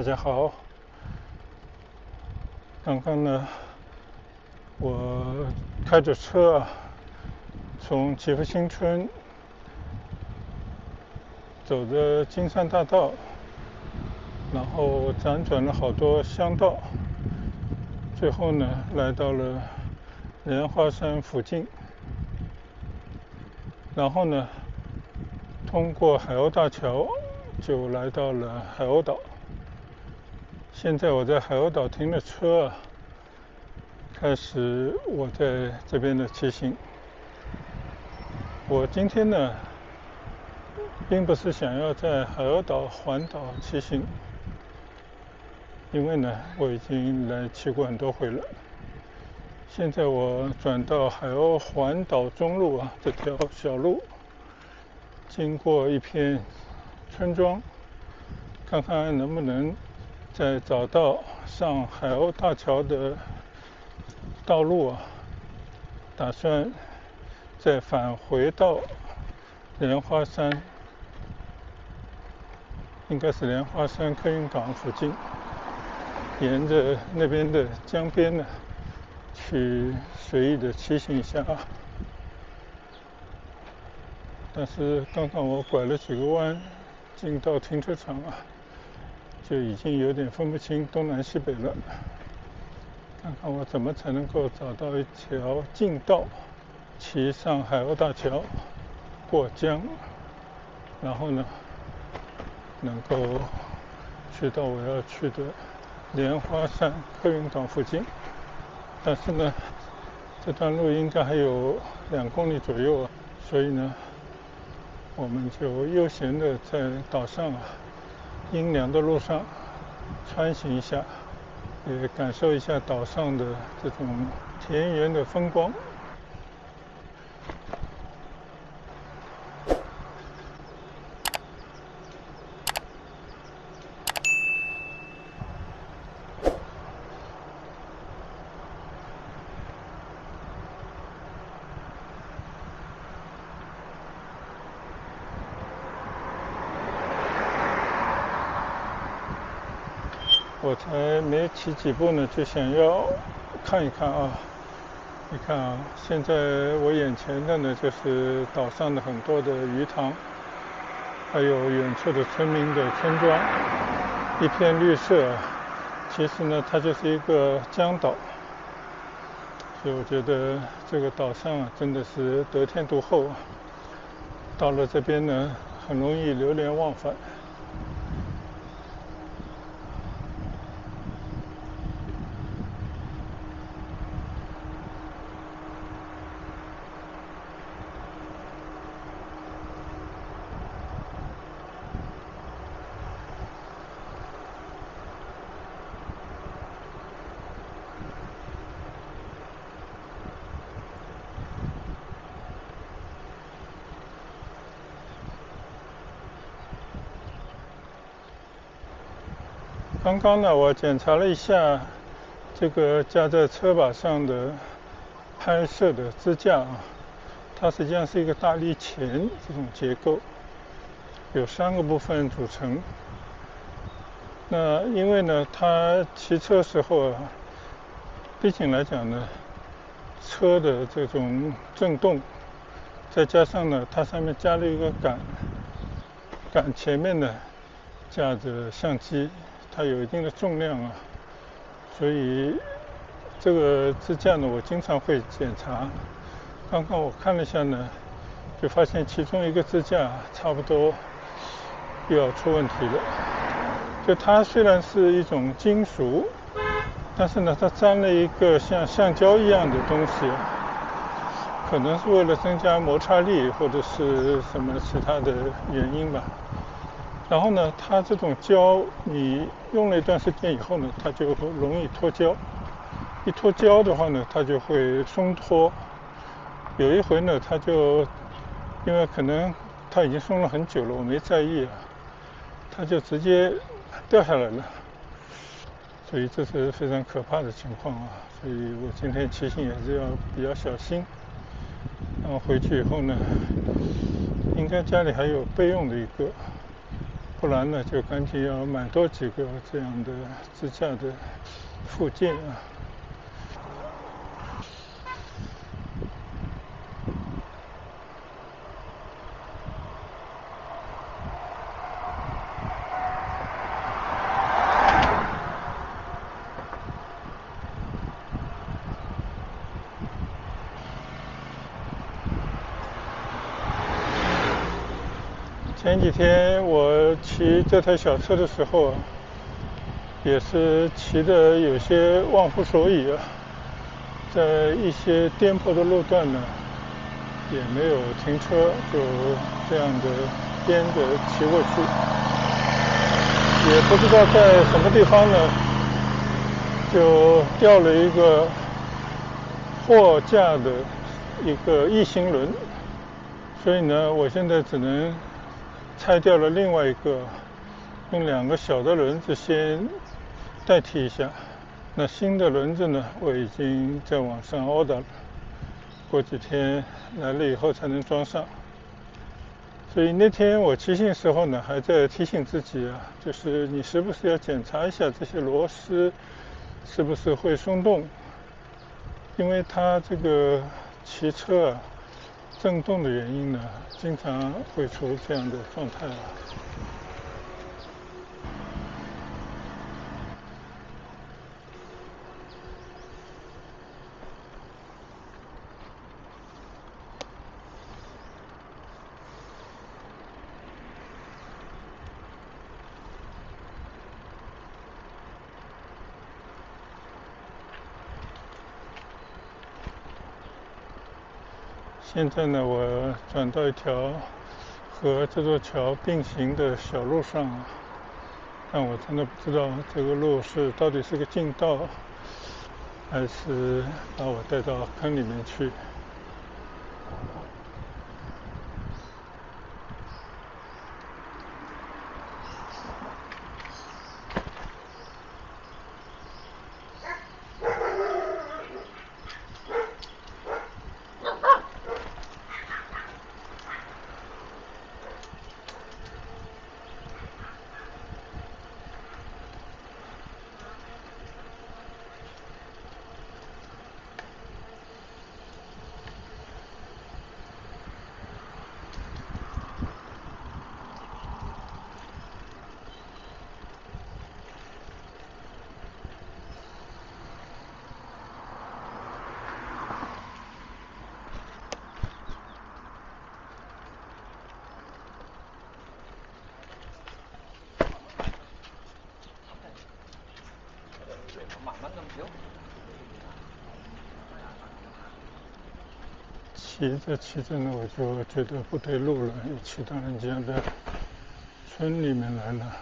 大家好。刚刚呢，我开着车从祈福新村走着金山大道，然后辗转了好多乡道，最后呢来到了莲花山附近，然后呢通过海鸥大桥就来到了海鸥岛。现在我在海鸥岛停了车，开始我在这边的骑行。我今天呢并不是想要在海鸥岛环岛骑行，因为呢我已经来骑过很多回了。现在我转到海鸥环岛中路这条小路，经过一片村庄，看看能不能再找到上海鸥大桥的道路打算再返回到莲花山，应该是莲花山客运港附近，沿着那边的江边呢去随意的骑行一下但是刚刚我拐了几个弯进到停车场就已经有点分不清东南西北了。看看我怎么才能够找到一条近道，骑上海鸥大桥过江，然后呢能够去到我要去的莲花山客运港附近。但是呢这段路应该还有2公里左右所以呢我们就悠闲的在岛上阴凉的路上穿行一下，也感受一下岛上的这种田园的风光。我才没骑几步呢，就想要看一看你看现在我眼前的呢就是岛上的很多的鱼塘，还有远处的村民的村庄，一片绿色其实呢它就是一个江岛，所以我觉得这个岛上真的是得天独厚到了这边呢很容易流连忘返。刚刚呢我检查了一下这个架在车把上的拍摄的支架它实际上是一个大力钳这种结构，有3个部分组成。那因为呢它骑车时候毕竟来讲呢车的这种震动，再加上呢它上面加了一个杆前面呢架着相机，它有一定的重量所以这个支架呢我经常会检查。刚刚我看了一下呢，就发现其中一个支架差不多又要出问题了。就它虽然是一种金属，但是呢它沾了一个像橡胶一样的东西，可能是为了增加摩擦力或者是什么其他的原因吧。然后呢它这种胶你用了一段时间以后呢它就容易脱胶，一脱胶的话呢它就会松脱。有一回呢它就因为可能它已经松了很久了我没在意它就直接掉下来了，所以这是非常可怕的情况所以我今天骑行也是要比较小心。然后回去以后呢应该家里还有备用的一个，不然呢就赶紧要买多几个这样的支架的附件啊。前几天我骑这台小车的时候，也是骑得有些忘乎所以啊，在一些颠簸的路段呢，也没有停车，就这样的颠着骑过去，也不知道在什么地方呢，就掉了一个货架的一个异形轮，所以呢，我现在只能拆掉了另外一个，用2个小的轮子先代替一下。那新的轮子呢，我已经在网上 order 了，过几天来了以后才能装上。所以那天我骑行的时候呢，还在提醒自己啊，就是你时不时要检查一下这些螺丝是不是会松动，因为它这个骑车啊震动的原因呢，经常会出这样的状态啊。现在呢，我转到一条和这座桥并行的小路上啊，但我真的不知道这个路到底是个近道，还是把我带到坑里面去。骑着呢，我就觉得不对路了，又骑到人家的村里面来了。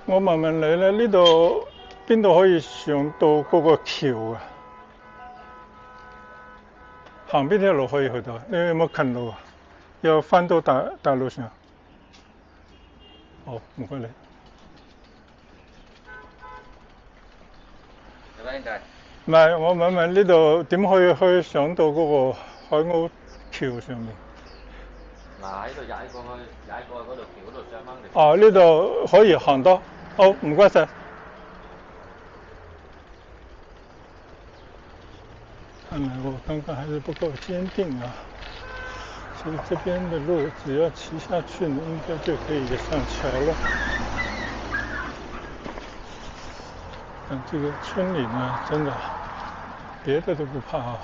我慢慢嚟咧，呢度邊度可以上到嗰個橋啊？行邊條路可以去到？你有冇近路啊？要翻到大路上？好，唔該你。唔係，我問問呢度點可以上到嗰個海澳橋上面？嗱，喺度踩過去嗰度橋嗰度上翻嚟。哦，呢度可以行到。好，唔該晒。看来我刚刚还是不够坚定啊。所以这边的路只要骑下去呢，应该就可以上桥了。这个村里呢，真的别的都不怕啊，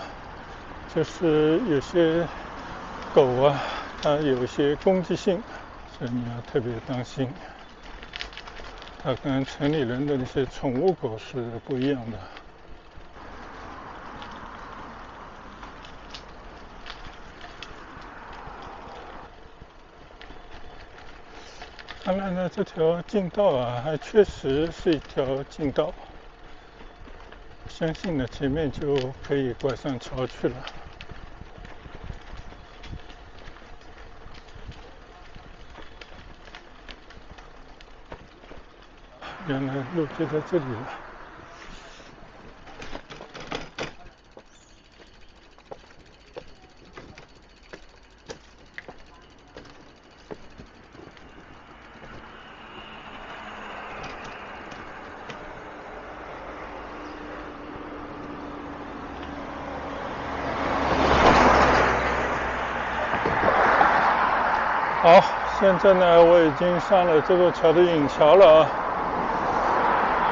就是有些狗啊，它有一些攻击性，所以你要特别当心。它跟城里人的那些宠物狗是不一样的。看来呢，这条近道啊，还确实是一条近道。相信呢，前面就可以拐上桥去了。原来路就在这里了。好，现在呢，我已经上了这座桥的引桥了啊。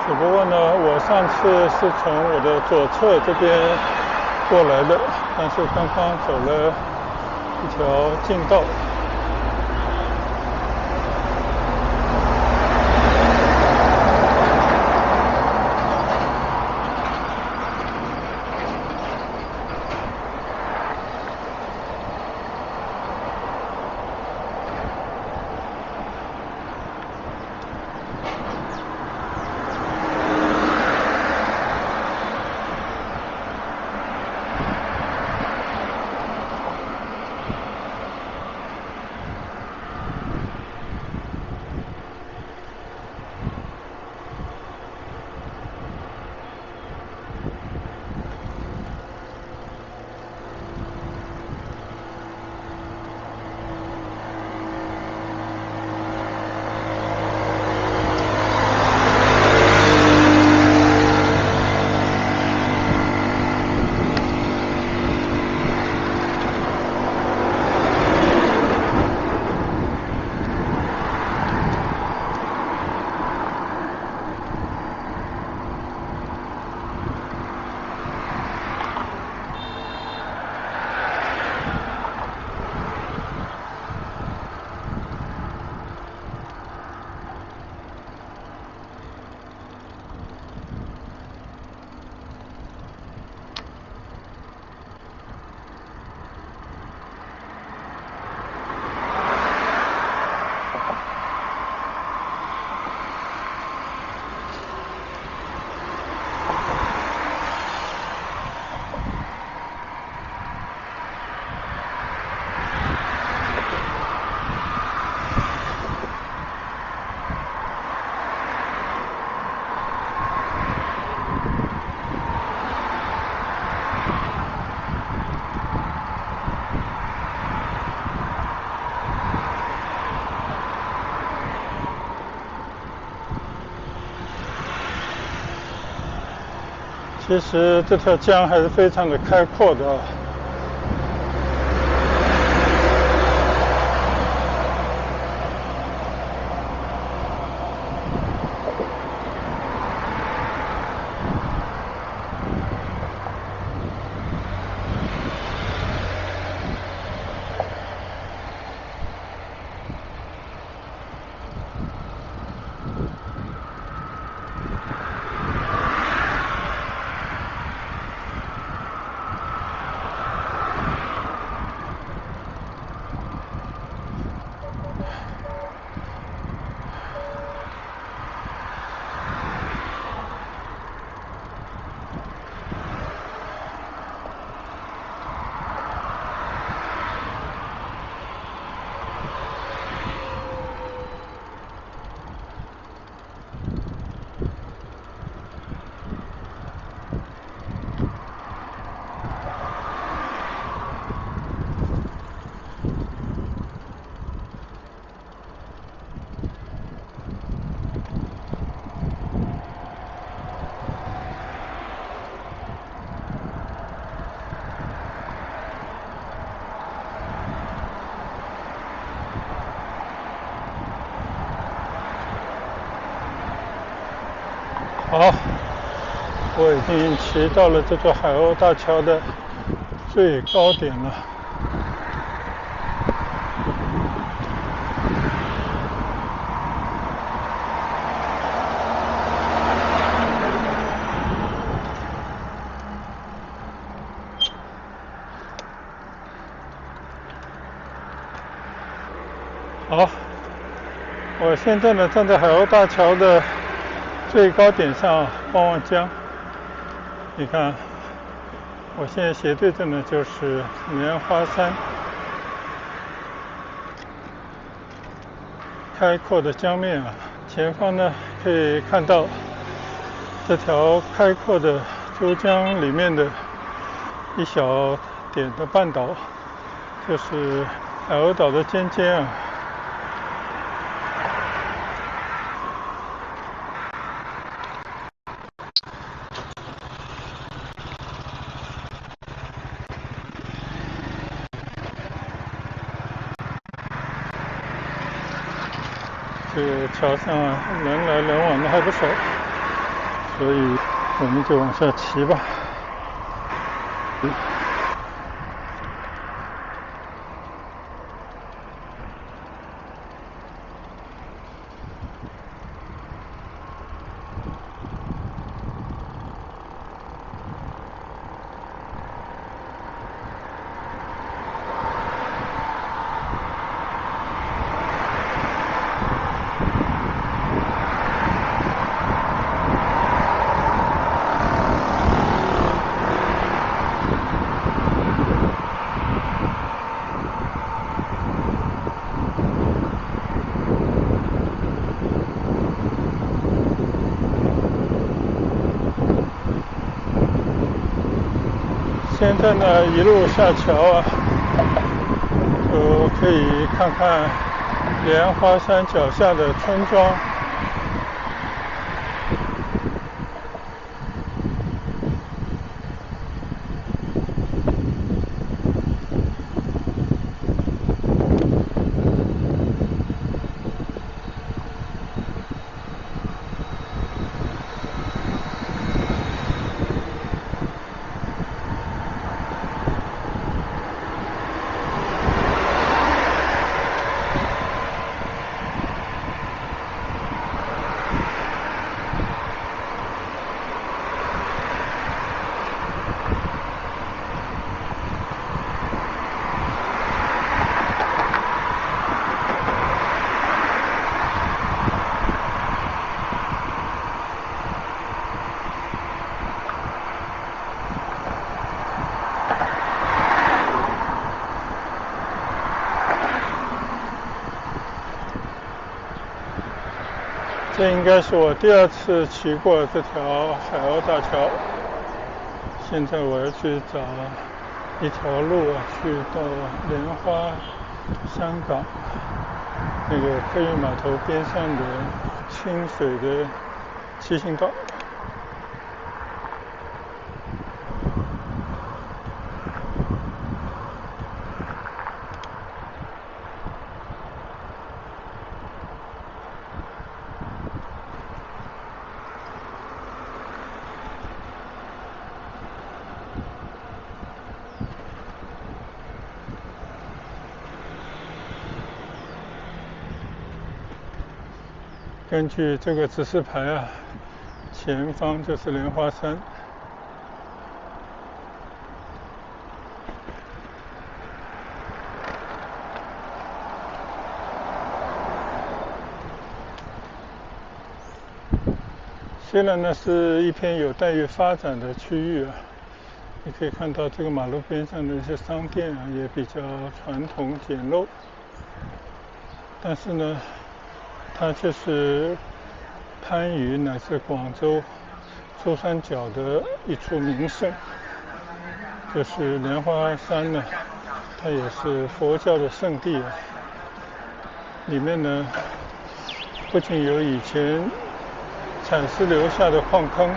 只不过呢，我上次是从我的左侧这边过来的，但是刚刚走了一条近道。其实这条江还是非常的开阔的啊。好，我已经骑到了这座海鸥大桥的最高点了。好，我现在呢站在海鸥大桥的最高点上望望江，你看，我现在斜对着呢就是莲花山，开阔的江面啊，前方呢可以看到这条开阔的珠江里面的一小点的半岛，就是海鸥岛的尖尖啊。这个桥上啊，人来人往的还不少，所以我们就往下骑吧。现在呢，一路下桥啊，就可以看看莲花山脚下的村庄。这应该是我第二次骑过这条海鸥大桥。现在我要去找一条路啊，去到莲花山港那个客运码头边上的清水的骑行道。根据这个指示牌啊，前方就是莲花山。虽然呢是一片有待于发展的区域啊，你可以看到这个马路边上的一些商店啊也比较传统简陋，但是呢，它却是番禺乃至广州珠三角的一处名胜。就是莲花山呢，它也是佛教的圣地啊。里面呢，不仅有以前采石留下的矿坑，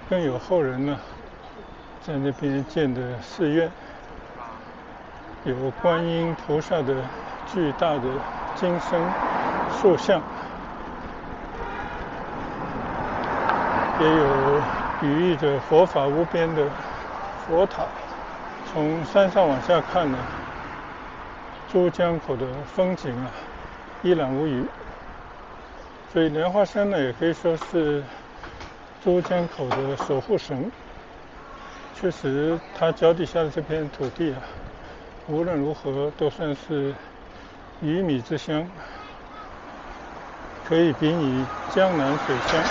更有后人呢在那边建的寺院，有观音菩萨的巨大的金身塑像，也有寓意着佛法无边的佛塔。从山上往下看呢，珠江口的风景啊一览无余。所以莲花山呢也可以说是珠江口的守护神。确实它脚底下的这片土地啊，无论如何都算是鱼米之乡，可以比拟江南水乡。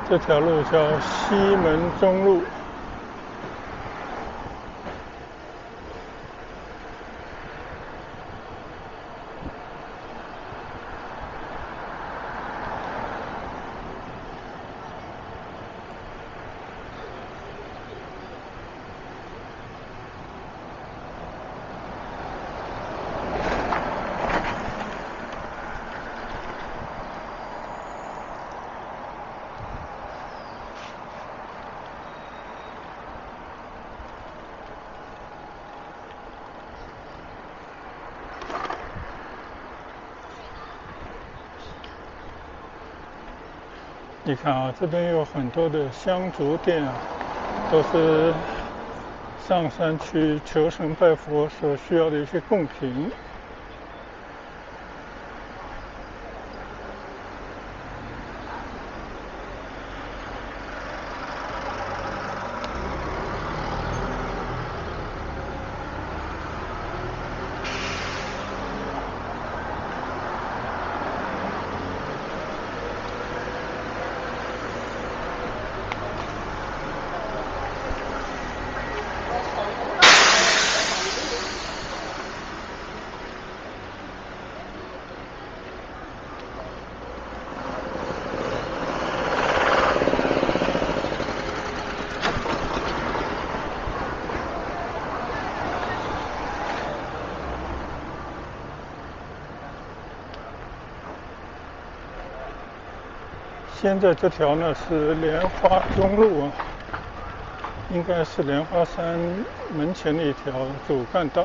这条路叫西门中路。你看啊，这边有很多的香烛店啊，都是上山去求神拜佛所需要的一些贡品。现在这条呢是莲花中路啊，应该是莲花山门前的一条主干道。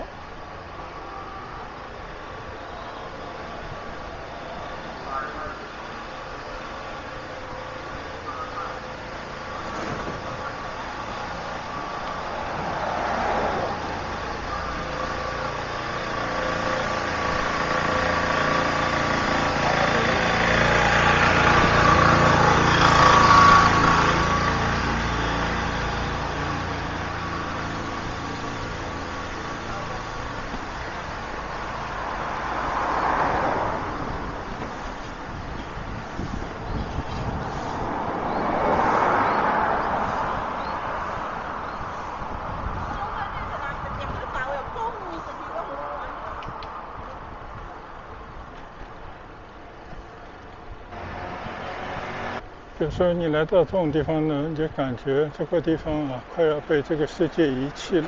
有时候你来到这种地方呢，你就感觉这个地方啊，快要被这个世界遗弃了。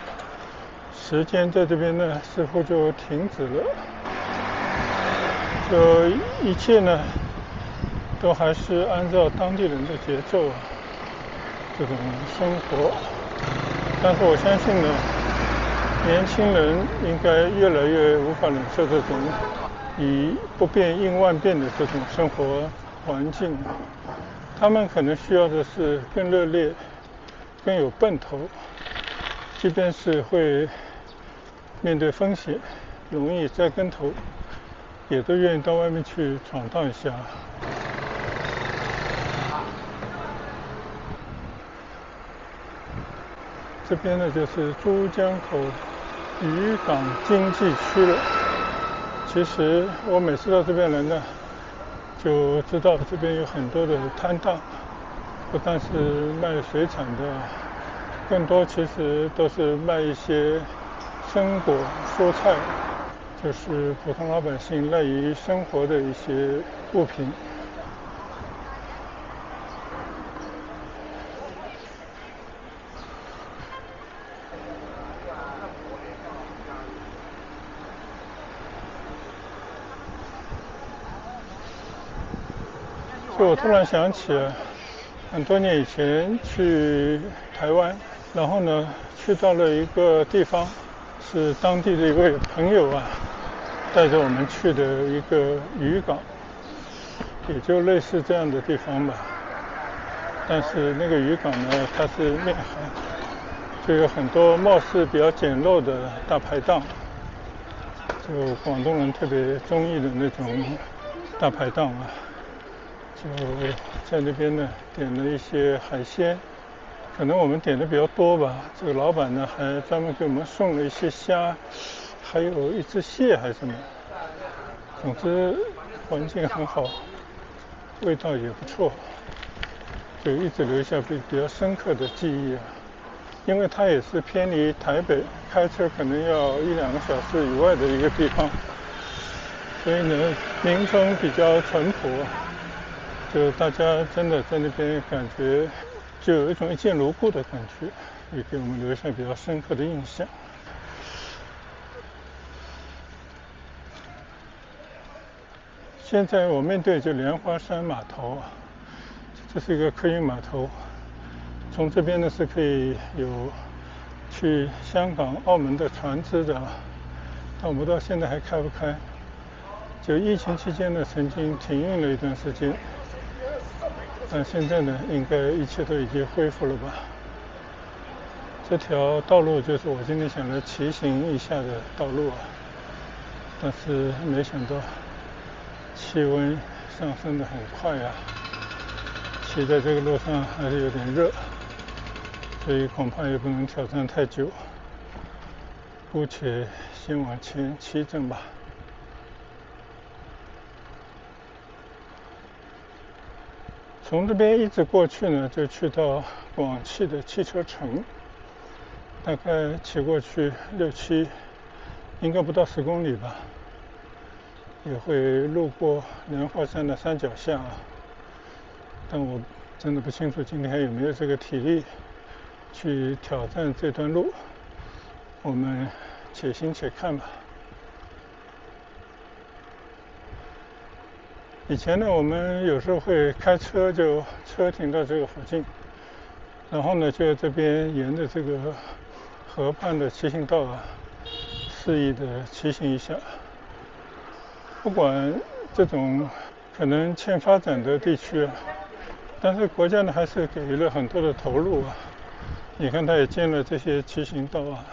时间在这边呢，似乎就停止了。就一切呢，都还是按照当地人的节奏啊，这种生活。但是我相信呢，年轻人应该越来越无法忍受这种以不变应万变的这种生活环境。他们可能需要的是更热烈、更有奔头，即便是会面对风险、容易栽跟头，也都愿意到外面去闯荡一下。这边呢就是珠江口渔港经济区了。其实我每次到这边来呢，就知道这边有很多的摊档，不但是卖水产的，更多其实都是卖一些生果、蔬菜，就是普通老百姓赖以生活的一些物品。就我突然想起很多年以前去台湾，然后呢去到了一个地方，是当地的一位朋友啊带着我们去的一个渔港，也就类似这样的地方吧。但是那个渔港呢，它是面海，就有很多貌似比较简陋的大排档，就广东人特别中意的那种大排档啊。就在那边呢，点了一些海鲜，可能我们点的比较多吧。这个老板呢，还专门给我们送了一些虾，还有一只蟹还是什么。总之，环境很好，味道也不错，就一直留下比较深刻的记忆啊。因为它也是偏离台北，开车可能要1-2个小时以外的一个地方，所以呢，民风比较淳朴。就大家真的在那边感觉就有一种一见如故的感觉，也给我们留下比较深刻的印象。现在我面对就莲花山码头啊，这是一个客运码头，从这边呢是可以有去香港、澳门的船只的，但我不知道现在还开不开。就疫情期间呢，曾经停运了一段时间。但现在呢，应该一切都已经恢复了吧？这条道路就是我今天想来骑行一下的道路啊，但是没想到气温上升得很快啊，骑在这个路上还是有点热，所以恐怕也不能挑战太久，姑且先往前骑阵吧。从这边一直过去呢，就去到广汽的汽车城，大概骑过去6-7，应该不到10公里吧。也会路过莲花山的山脚下，但我真的不清楚今天还有没有这个体力去挑战这段路，我们且行且看吧。以前呢，我们有时候会开车，就车停到这个附近，然后呢，就在这边沿着这个河畔的骑行道啊，肆意的骑行一下。不管这种可能欠发展的地区啊，但是国家呢还是给予了很多的投入啊。你看，它也建了这些骑行道啊。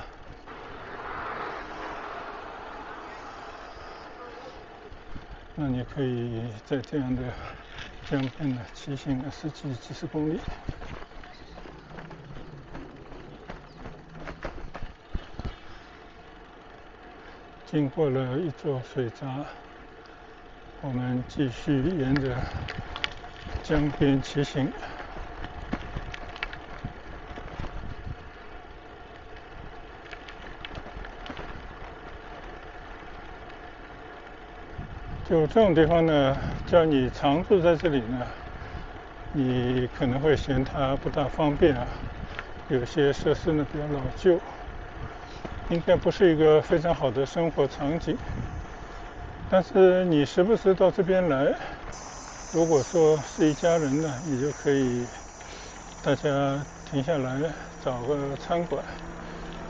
那你可以在这样的江边呢骑行了几十公里。经过了一座水闸，我们继续沿着江边骑行。就这种地方呢，叫你常住在这里呢，你可能会嫌它不大方便啊，有些设施呢比较老旧，应该不是一个非常好的生活场景。但是你时不时到这边来，如果说是一家人呢，你就可以大家停下来找个餐馆，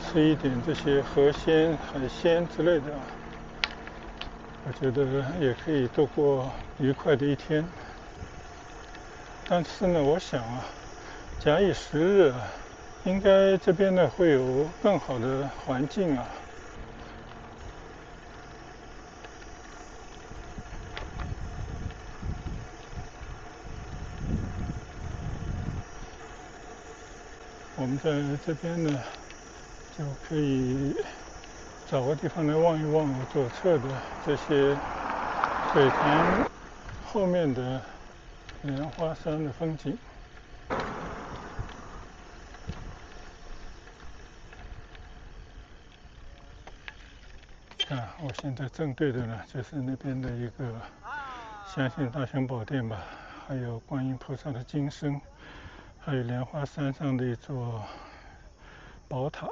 吃一点这些河鲜、海鲜之类的，我觉得也可以度过愉快的一天。但是呢，我想啊，假以时日啊，应该这边呢会有更好的环境啊。我们在这边呢，就可以找个地方来望一望我左侧的这些水塘后面的莲花山的风景。看，我现在正对的呢，就是那边的一个相信大雄宝殿吧，还有观音菩萨的金身，还有莲花山上的一座宝塔。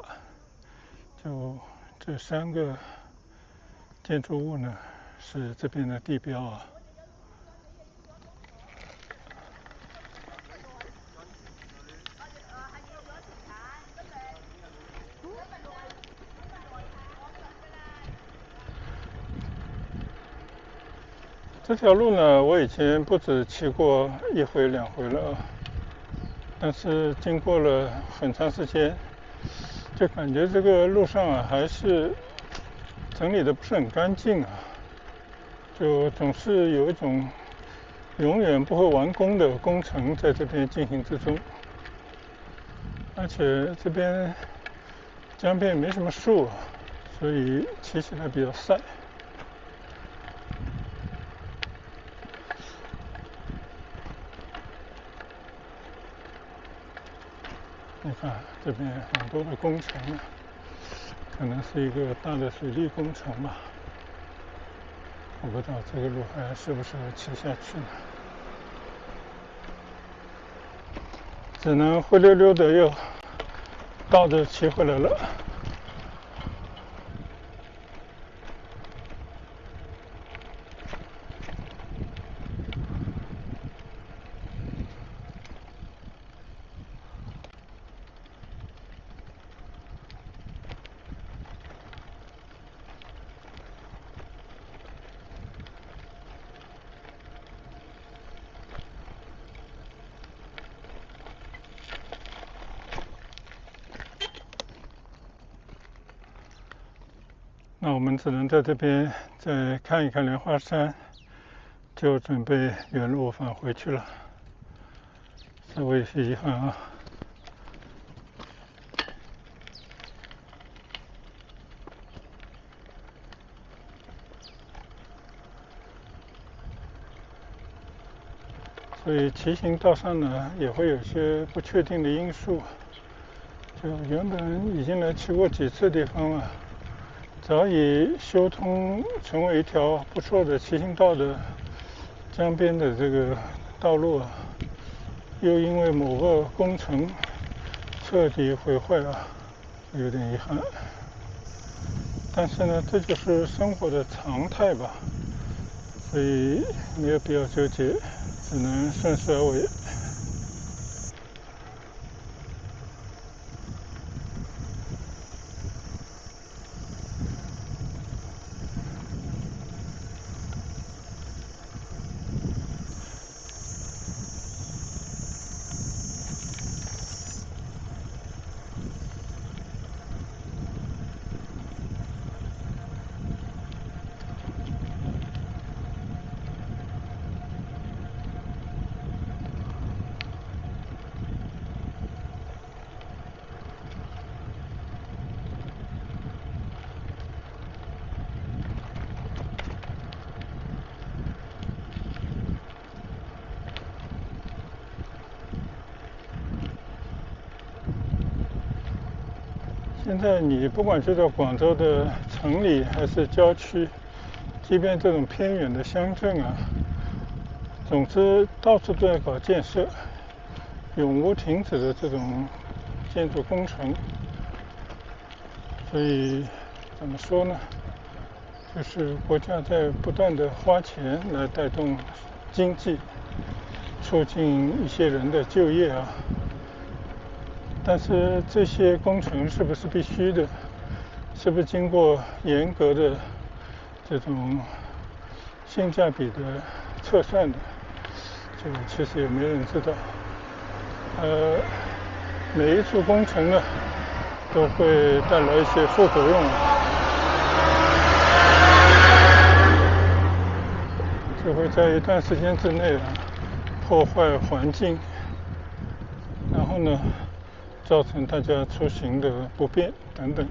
就这3个建筑物呢，是这边的地标啊。这条路呢，我以前不止骑过1回2回了，但是经过了很长时间，就感觉这个路上啊还是整理的不是很干净啊，就总是有一种永远不会完工的工程在这边进行之中，而且这边江边也没什么树，所以骑起来比较晒。你看这边很多的工程，可能是一个大的水利工程吧，我不知道这个路还适不适合骑下去呢，只能灰溜溜的又倒着骑回来了。那我们只能在这边再看一看莲花山，就准备原路返回去了。稍微有些遗憾啊。所以骑行道上呢，也会有些不确定的因素。就原本已经来骑过几次的地方啊，早已修通，成为一条不错的骑行道的江边的这个道路啊，又因为某个工程彻底毁坏了，有点遗憾。但是呢，这就是生活的常态吧，所以没有必要纠结，只能顺势而为。现在你不管是在广州的城里还是郊区，即便这种偏远的乡镇啊，总之到处都在搞建设，永无停止的这种建筑工程。所以怎么说呢？就是国家在不断的花钱来带动经济，促进一些人的就业啊。但是这些工程是不是必须的？是不是经过严格的这种性价比的测算的？这个其实也没人知道。每一处工程呢，都会带来一些副作用，就会在一段时间之内破坏环境，然后呢，造成大家出行的不便等等。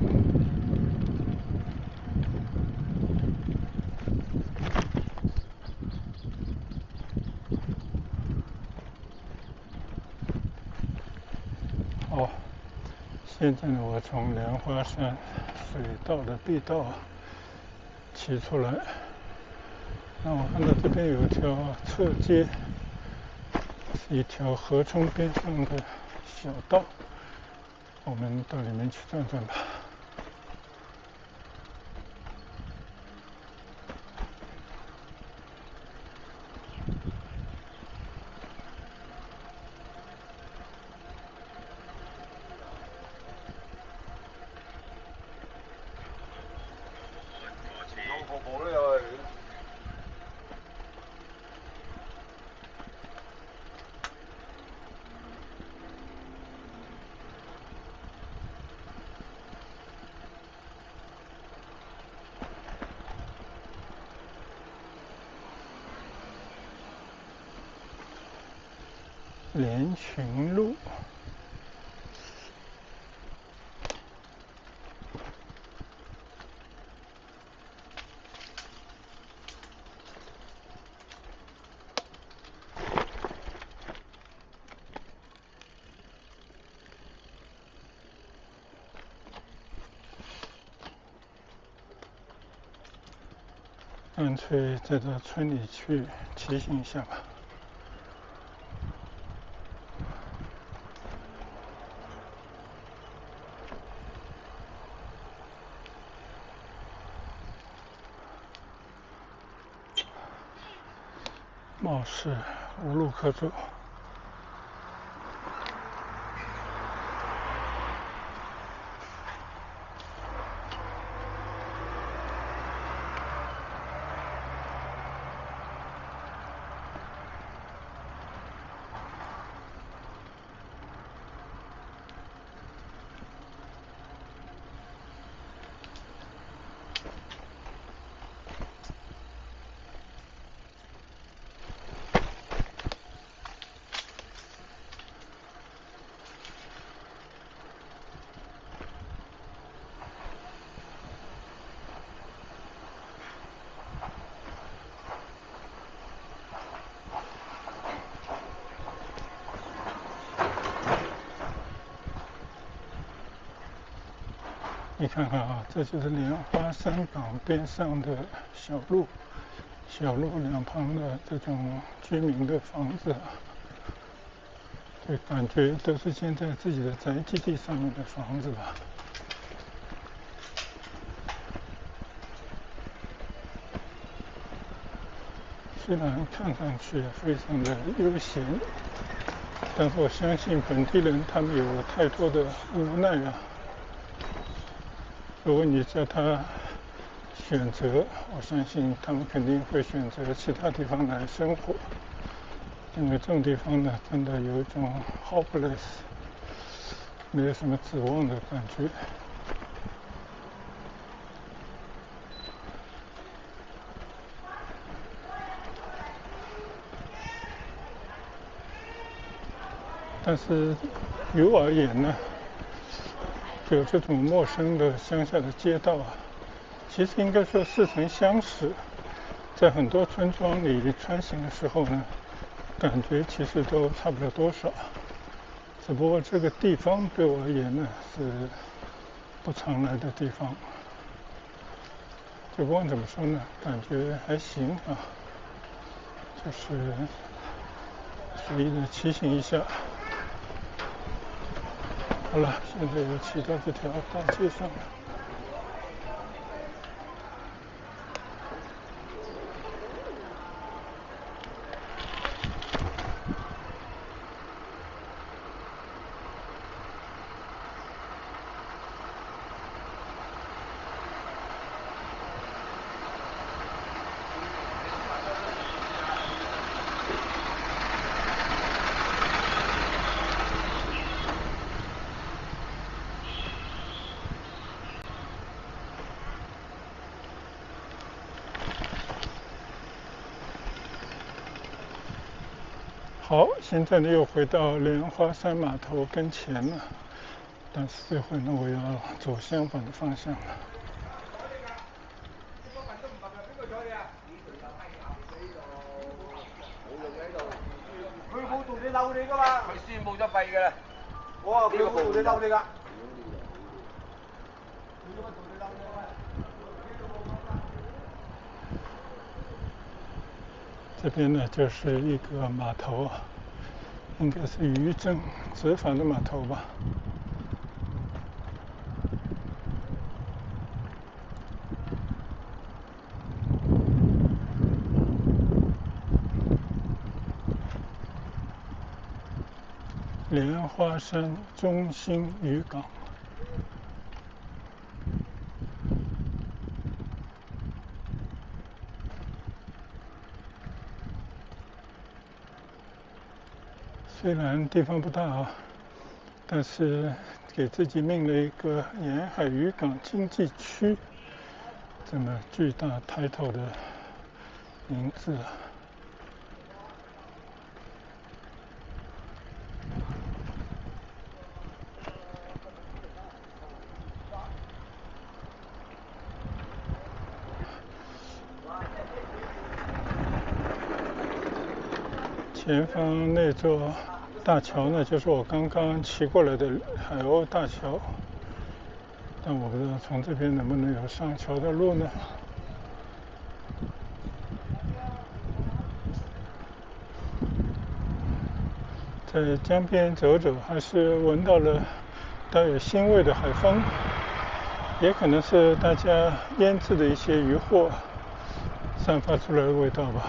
好，现在呢，我从莲花山水道的碧道骑出来，那我看到这边有一条侧街，是一条河川边上的小道，我们到里面去转转吧。连群路。干脆再到村里去骑行一下吧。貌似无路可走。你看看啊，这就是莲花山港边上的小路，小路两旁的这种居民的房子啊，对，感觉都是建在自己的宅基地上面的房子吧。虽然看上去非常的悠闲，但是我相信本地人他们有太多的无奈啊。如果你叫他选择，我相信他们肯定会选择其他地方来生活，因为这种地方呢，真的有一种 hopeless， 没有什么指望的感觉。但是于我而言呢，就这种陌生的乡下的街道啊，其实应该说似曾相识。在很多村庄里穿行的时候呢，感觉其实都差不了多少。只不过这个地方对我而言呢，是不常来的地方。就不管怎么说呢，感觉还行啊，就是随意的骑行一下。好了，现在又骑到这条大街上了。好，现在呢又回到莲花山码头跟前了，但是这回呢我要走相反的方向了。佢冇同你嬲你噶嘛？佢宣佈咗廢㗎啦。哇！佢冇同你嬲你㗎。这边呢就是一个码头，应该是渔政执法的码头吧。莲花山中心渔港。虽然地方不大啊，但是给自己命了一个沿海渔港经济区这么巨大title的名字啊。前方那座大桥呢，就是我刚刚骑过来的海鸥大桥，但我不知道从这边能不能有上桥的路呢。在江边走走，还是闻到了带有腥味的海风，也可能是大家腌制的一些渔获散发出来的味道吧。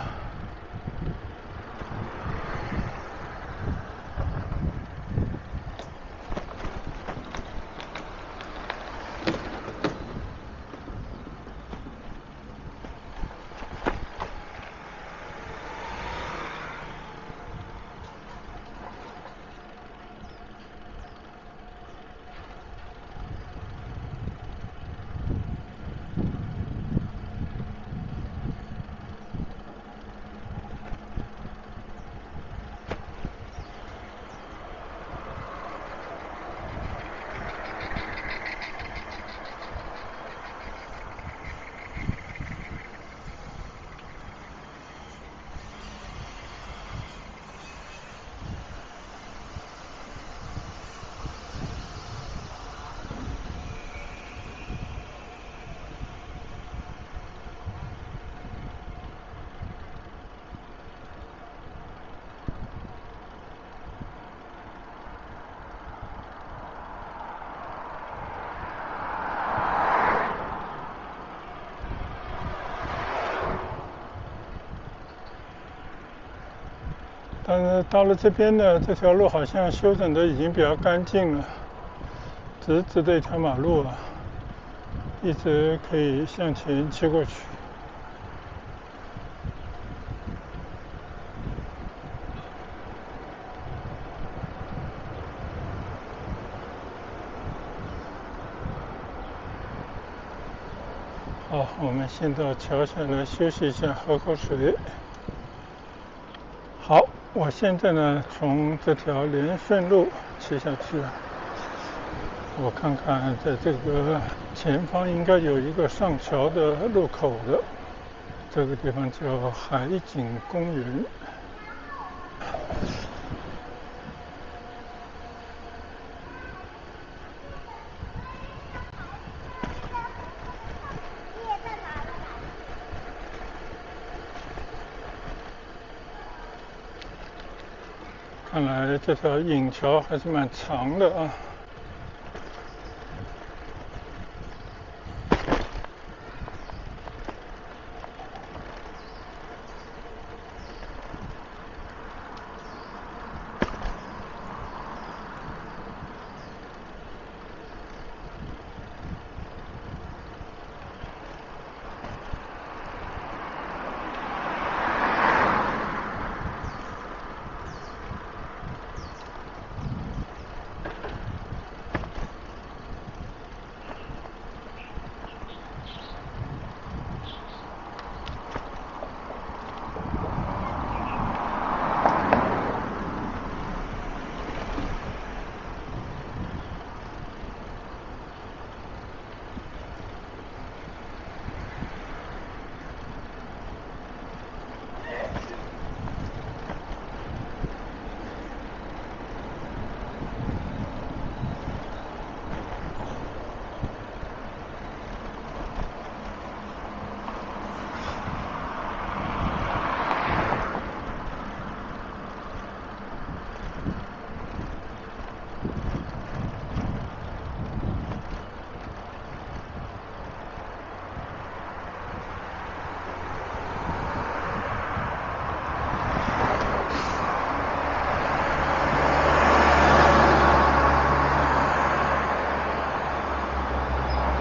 但是到了这边呢，这条路好像修整的已经比较干净了，直直的一条马路啊，一直可以向前骑过去。好，我们先到桥下来休息一下，喝口水。好，我现在呢从这条连顺路骑下去了。我看看，在这个前方应该有一个上桥的路口的，这个地方叫海景公园。看来这条引桥还是蛮长的啊。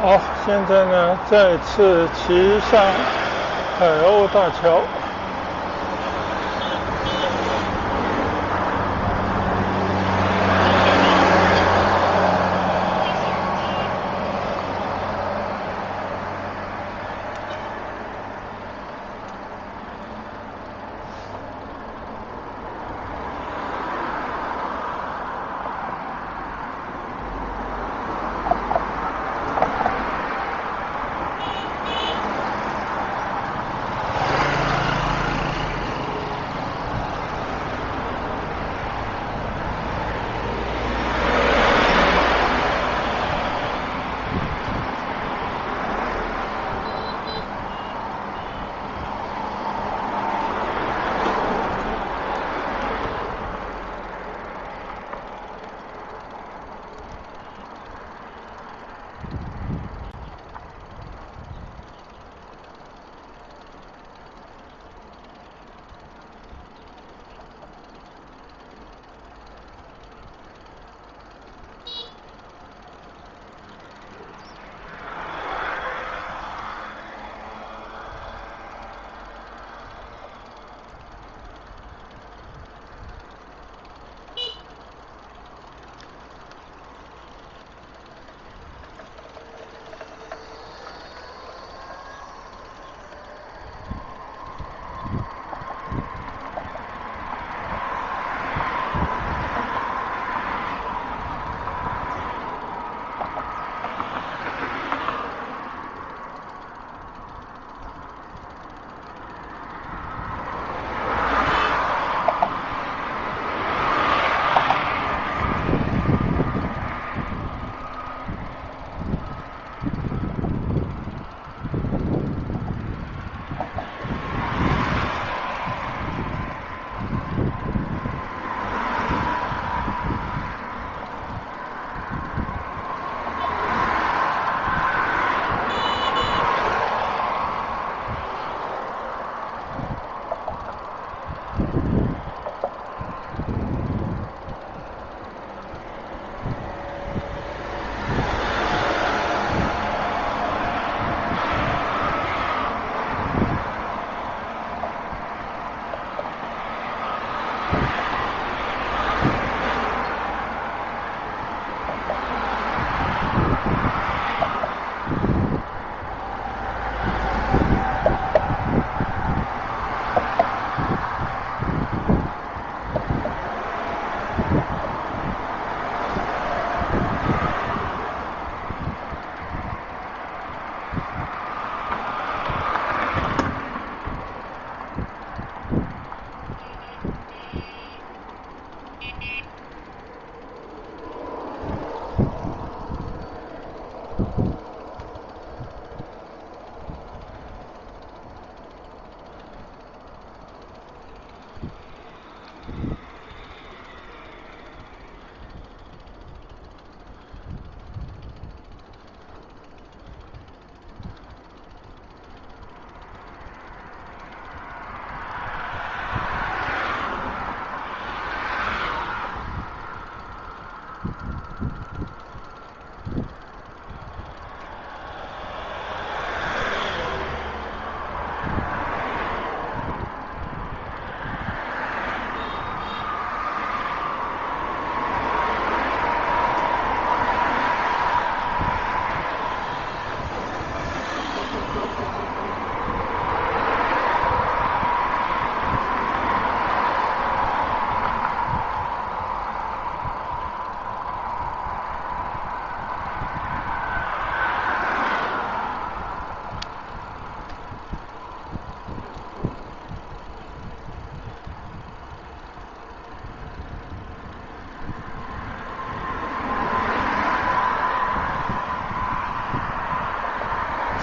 好，现在呢，再次骑上海鸥大桥。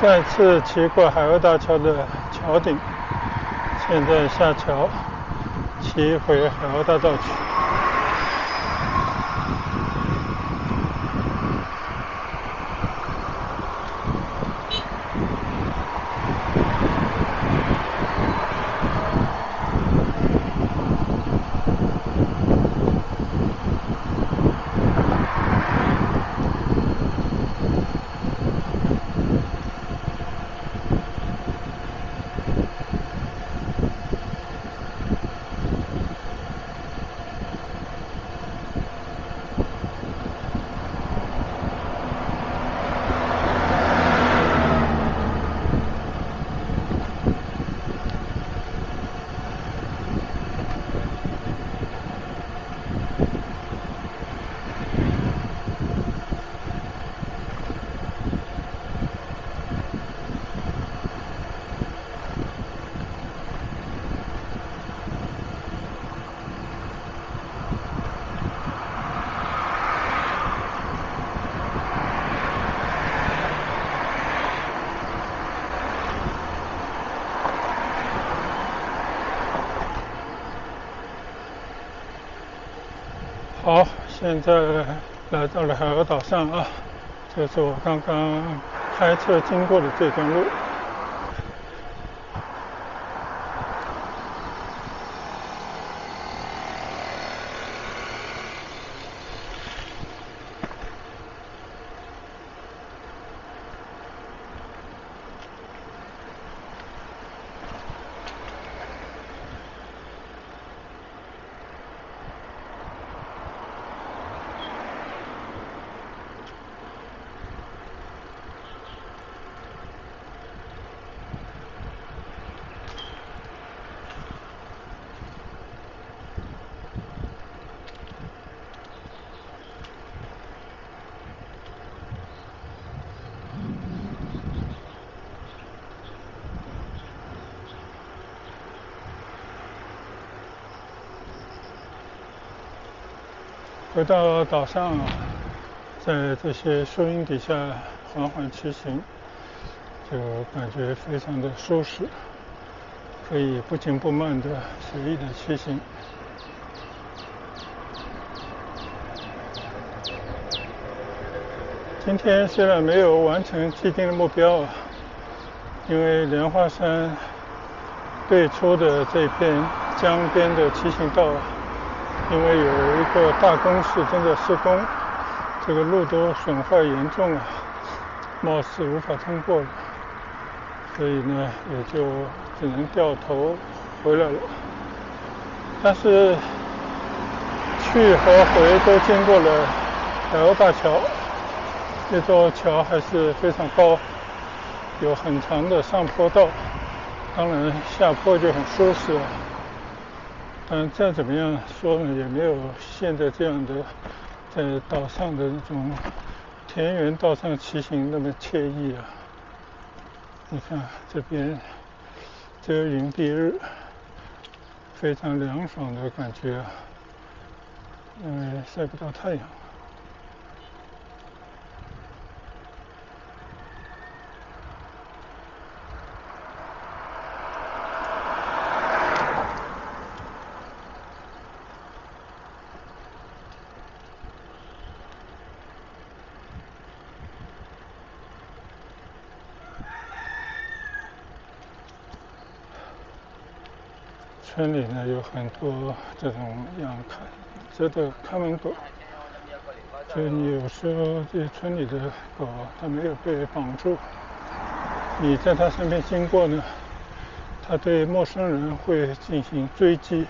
再次骑过海鸥大桥的桥顶，现在下桥，骑回海鸥大道去。好，现在来到了海鸥岛上啊，这是我刚刚开车经过的这段路。回到岛上，在这些树荫底下缓缓骑行，就感觉非常的舒适，可以不紧不慢的随意的骑行。今天虽然没有完成既定的目标啊，因为莲花山对出的这片江边的骑行道，因为有一个大工事正在施工，这个路都损坏严重啊，貌似无法通过了，所以呢也就只能掉头回来了。但是去和回都经过了海鸥大桥，这座桥还是非常高，有很长的上坡道，当然下坡就很舒适了。但再怎么样说呢，也没有现在这样的在岛上的那种田园道上骑行那么惬意啊。你看这边遮云蔽日，非常凉爽的感觉啊，因为晒不到太阳。村里呢有很多这种这的看门狗，就你有时候这村里的狗它没有被绑住，你在它身边经过呢，它对陌生人会进行追击，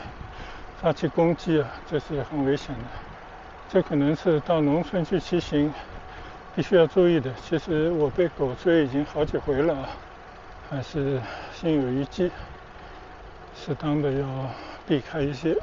发起攻击啊，这是很危险的。这可能是到农村去骑行必须要注意的。其实我被狗追已经好几回了啊，还是心有余悸。适当的要避开一些。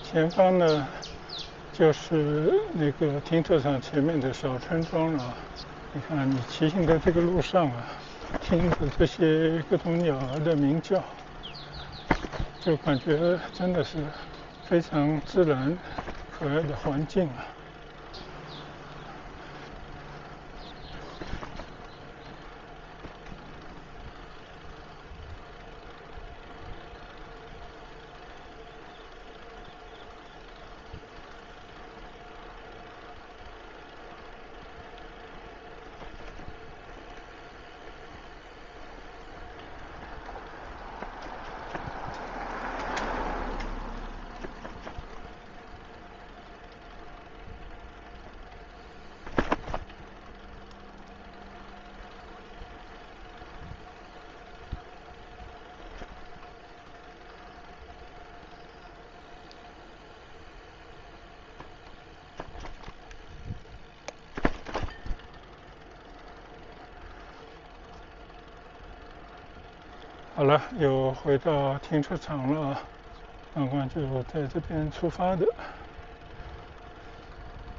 前方呢就是那个停车场前面的小村庄了。你看，你骑行在这个路上啊，听着这些各种鸟儿的鸣叫，就感觉真的是非常自然可爱的环境啊。好了，又回到停车场了，刚刚就在这边出发的。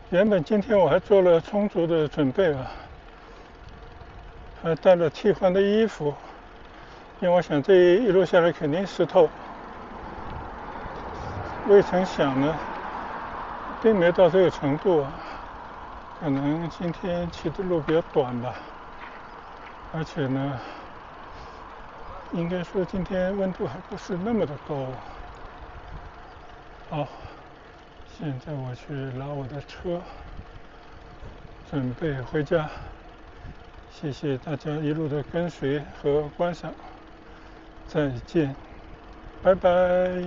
原本今天我还做了充足的准备啊，还带了替换的衣服，因为我想这一路下来肯定湿透。未曾想呢，并没到这个程度啊，可能今天骑的路比较短吧，而且呢，应该说今天温度还不是那么的高。好，现在我去拉我的车，准备回家。谢谢大家一路的跟随和观赏，再见，拜拜。